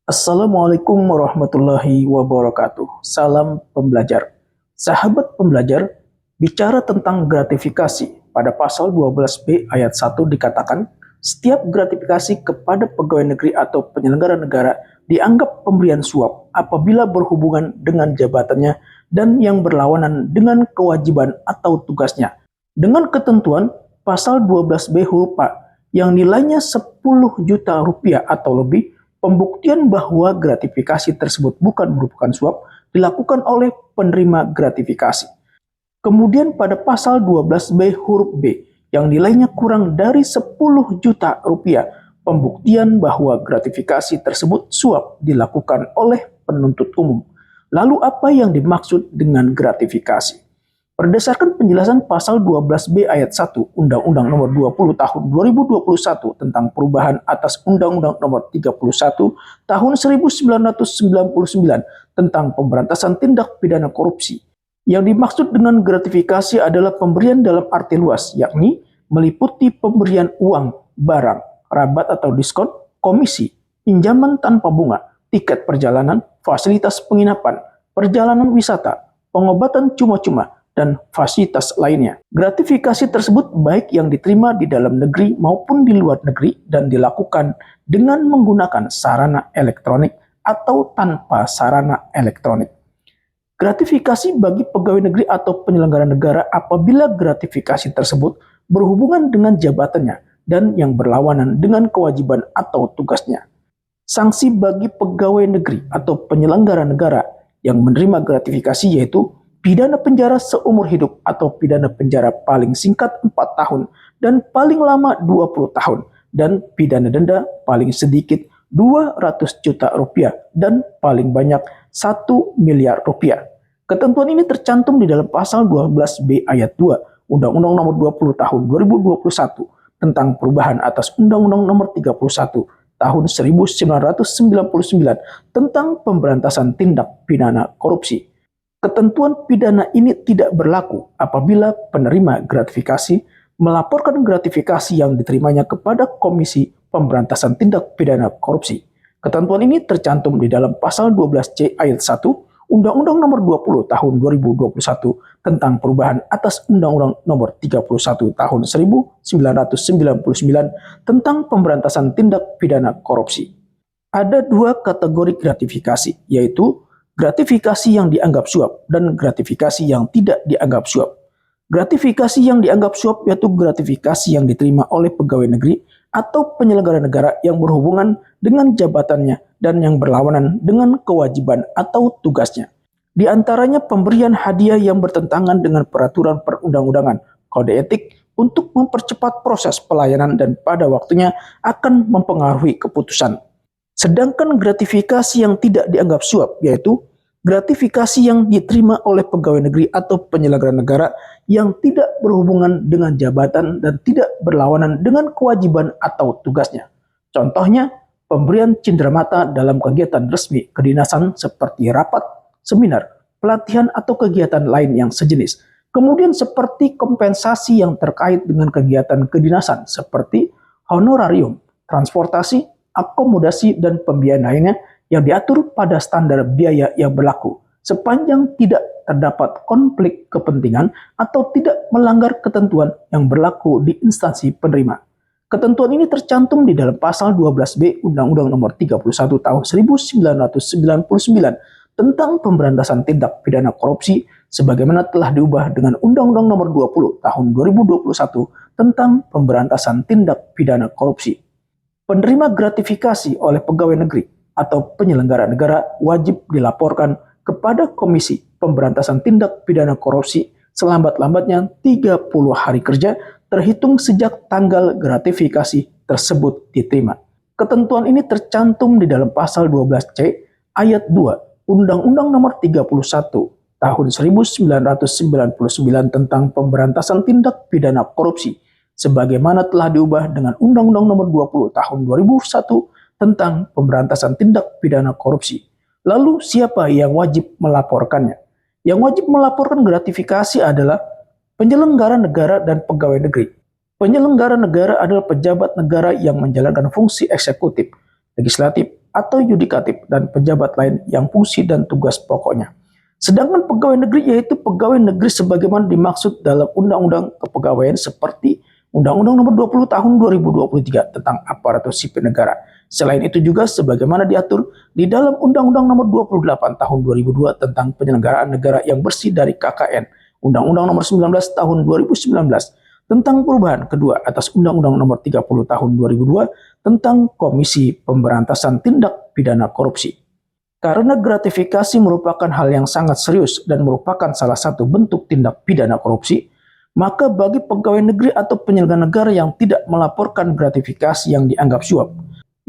Assalamualaikum warahmatullahi wabarakatuh. Salam pembelajar. Sahabat pembelajar, bicara tentang gratifikasi. Pada pasal 12B ayat 1 dikatakan, setiap gratifikasi kepada pegawai negeri atau penyelenggara negara dianggap pemberian suap apabila berhubungan dengan jabatannya dan yang berlawanan dengan kewajiban atau tugasnya. Dengan ketentuan pasal 12B huruf A yang nilainya 10 juta rupiah atau lebih, pembuktian bahwa gratifikasi tersebut bukan merupakan suap dilakukan oleh penerima gratifikasi. Kemudian pada pasal 12B huruf B yang nilainya kurang dari 10 juta rupiah, pembuktian bahwa gratifikasi tersebut suap dilakukan oleh penuntut umum. Lalu apa yang dimaksud dengan gratifikasi? Berdasarkan penjelasan pasal 12B ayat 1 Undang-Undang Nomor 20 Tahun 2021 tentang perubahan atas Undang-Undang Nomor 31 Tahun 1999 tentang pemberantasan tindak pidana korupsi. Yang dimaksud dengan gratifikasi adalah pemberian dalam arti luas, yakni meliputi pemberian uang, barang, rabat atau diskon, komisi, pinjaman tanpa bunga, tiket perjalanan, fasilitas penginapan, perjalanan wisata, pengobatan cuma-cuma, dan fasilitas lainnya. Gratifikasi tersebut baik yang diterima di dalam negeri maupun di luar negeri dan dilakukan dengan menggunakan sarana elektronik atau tanpa sarana elektronik. Gratifikasi bagi pegawai negeri atau penyelenggara negara apabila gratifikasi tersebut berhubungan dengan jabatannya dan yang berlawanan dengan kewajiban atau tugasnya. Sanksi bagi pegawai negeri atau penyelenggara negara yang menerima gratifikasi yaitu pidana penjara seumur hidup atau pidana penjara paling singkat 4 tahun dan paling lama 20 tahun dan pidana denda paling sedikit 200 juta rupiah dan paling banyak 1 miliar rupiah. Ketentuan ini tercantum di dalam pasal 12B ayat 2 Undang-Undang Nomor 20 Tahun 2021 tentang perubahan atas Undang-Undang Nomor 31 Tahun 1999 tentang pemberantasan tindak pidana korupsi. Ketentuan pidana ini tidak berlaku apabila penerima gratifikasi melaporkan gratifikasi yang diterimanya kepada Komisi Pemberantasan Tindak Pidana Korupsi. Ketentuan ini tercantum di dalam pasal 12C ayat 1 Undang-Undang Nomor 20 Tahun 2021 tentang perubahan atas Undang-Undang Nomor 31 Tahun 1999 tentang pemberantasan tindak pidana korupsi. Ada dua kategori gratifikasi, yaitu gratifikasi yang dianggap suap dan gratifikasi yang tidak dianggap suap. Gratifikasi yang dianggap suap yaitu gratifikasi yang diterima oleh pegawai negeri atau penyelenggara negara yang berhubungan dengan jabatannya dan yang berlawanan dengan kewajiban atau tugasnya. Di antaranya pemberian hadiah yang bertentangan dengan peraturan perundang-undangan, kode etik untuk mempercepat proses pelayanan dan pada waktunya akan mempengaruhi keputusan. Sedangkan gratifikasi yang tidak dianggap suap yaitu gratifikasi yang diterima oleh pegawai negeri atau penyelenggara negara yang tidak berhubungan dengan jabatan dan tidak berlawanan dengan kewajiban atau tugasnya. Contohnya, pemberian cenderamata dalam kegiatan resmi kedinasan seperti rapat, seminar, pelatihan atau kegiatan lain yang sejenis. Kemudian seperti kompensasi yang terkait dengan kegiatan kedinasan seperti honorarium, transportasi, akomodasi, dan pembiayaan lainnya yang diatur pada standar biaya yang berlaku sepanjang tidak terdapat konflik kepentingan atau tidak melanggar ketentuan yang berlaku di instansi penerima. Ketentuan ini tercantum di dalam pasal 12B Undang-Undang Nomor 31 Tahun 1999 tentang pemberantasan tindak pidana korupsi sebagaimana telah diubah dengan Undang-Undang Nomor 20 Tahun 2021 tentang pemberantasan tindak pidana korupsi. Penerima gratifikasi oleh pegawai negeri atau penyelenggara negara wajib dilaporkan kepada Komisi Pemberantasan Tindak Pidana Korupsi selambat-lambatnya 30 hari kerja terhitung sejak tanggal gratifikasi tersebut diterima. Ketentuan ini tercantum di dalam pasal 12C ayat 2 Undang-Undang Nomor 31 Tahun 1999 tentang pemberantasan tindak pidana korupsi sebagaimana telah diubah dengan Undang-Undang Nomor 20 Tahun 2001 tentang pemberantasan tindak pidana korupsi. Lalu siapa yang wajib melaporkannya? Yang wajib melaporkan gratifikasi adalah penyelenggara negara dan pegawai negeri. Penyelenggara negara adalah pejabat negara yang menjalankan fungsi eksekutif, legislatif, atau yudikatif, dan pejabat lain yang fungsi dan tugas pokoknya. Sedangkan pegawai negeri yaitu pegawai negeri sebagaimana dimaksud dalam Undang-Undang Kepegawaian seperti Undang-Undang Nomor 20 Tahun 2023 tentang aparatur sipil negara. Selain itu juga sebagaimana diatur di dalam Undang-Undang Nomor 28 Tahun 2002 tentang penyelenggaraan negara yang bersih dari KKN, Undang-Undang Nomor 19 Tahun 2019 tentang perubahan kedua atas Undang-Undang Nomor 30 Tahun 2002 tentang Komisi Pemberantasan Tindak Pidana Korupsi. Karena gratifikasi merupakan hal yang sangat serius dan merupakan salah satu bentuk tindak pidana korupsi, maka bagi pegawai negeri atau penyelenggara negara yang tidak melaporkan gratifikasi yang dianggap suap,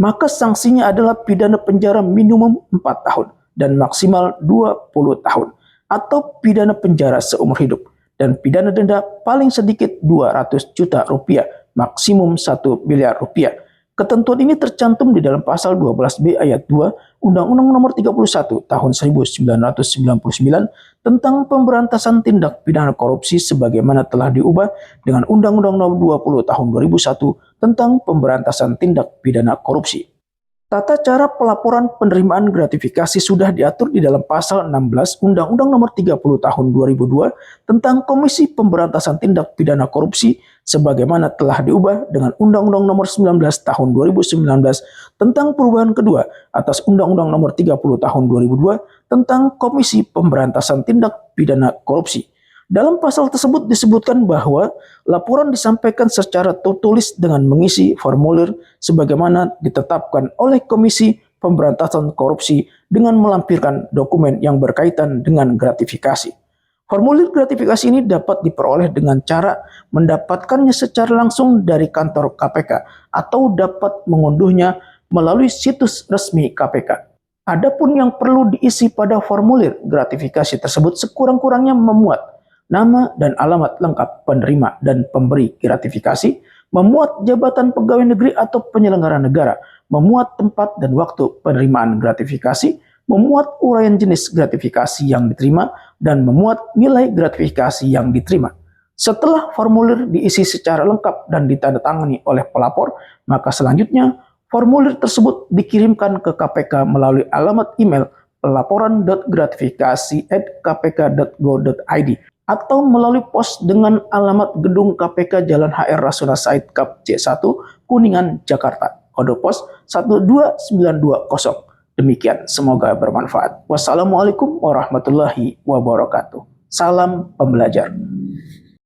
maka sanksinya adalah pidana penjara minimum 4 tahun dan maksimal 20 tahun, atau pidana penjara seumur hidup, dan pidana denda paling sedikit 200 juta rupiah, maksimum 1 miliar rupiah. Ketentuan ini tercantum di dalam pasal 12B ayat 2 Undang-Undang Nomor 31 Tahun 1999 tentang pemberantasan tindak pidana korupsi sebagaimana telah diubah dengan Undang-Undang Nomor 20 Tahun 2001 tentang pemberantasan tindak pidana korupsi. Tata cara pelaporan penerimaan gratifikasi sudah diatur di dalam pasal 16 Undang-Undang Nomor 30 Tahun 2002 tentang Komisi Pemberantasan Tindak Pidana Korupsi sebagaimana telah diubah dengan Undang-Undang Nomor 19 Tahun 2019 tentang perubahan kedua atas Undang-Undang Nomor 30 Tahun 2002 tentang Komisi Pemberantasan Tindak Pidana Korupsi. Dalam pasal tersebut disebutkan bahwa laporan disampaikan secara tertulis dengan mengisi formulir sebagaimana ditetapkan oleh Komisi Pemberantasan Korupsi dengan melampirkan dokumen yang berkaitan dengan gratifikasi. Formulir gratifikasi ini dapat diperoleh dengan cara mendapatkannya secara langsung dari kantor KPK atau dapat mengunduhnya melalui situs resmi KPK. Adapun yang perlu diisi pada formulir gratifikasi tersebut sekurang-kurangnya memuat nama dan alamat lengkap penerima dan pemberi gratifikasi, memuat jabatan pegawai negeri atau penyelenggara negara, memuat tempat dan waktu penerimaan gratifikasi, memuat uraian jenis gratifikasi yang diterima, dan memuat nilai gratifikasi yang diterima. Setelah formulir diisi secara lengkap dan ditandatangani oleh pelapor, maka selanjutnya formulir tersebut dikirimkan ke KPK melalui alamat email pelaporan.gratifikasi@kpk.go.id atau melalui pos dengan alamat Gedung KPK Jalan HR Rasuna Said Kap C1 Kuningan Jakarta, kode pos 12920. Demikian, semoga bermanfaat. Wassalamualaikum warahmatullahi wabarakatuh. Salam pembelajar.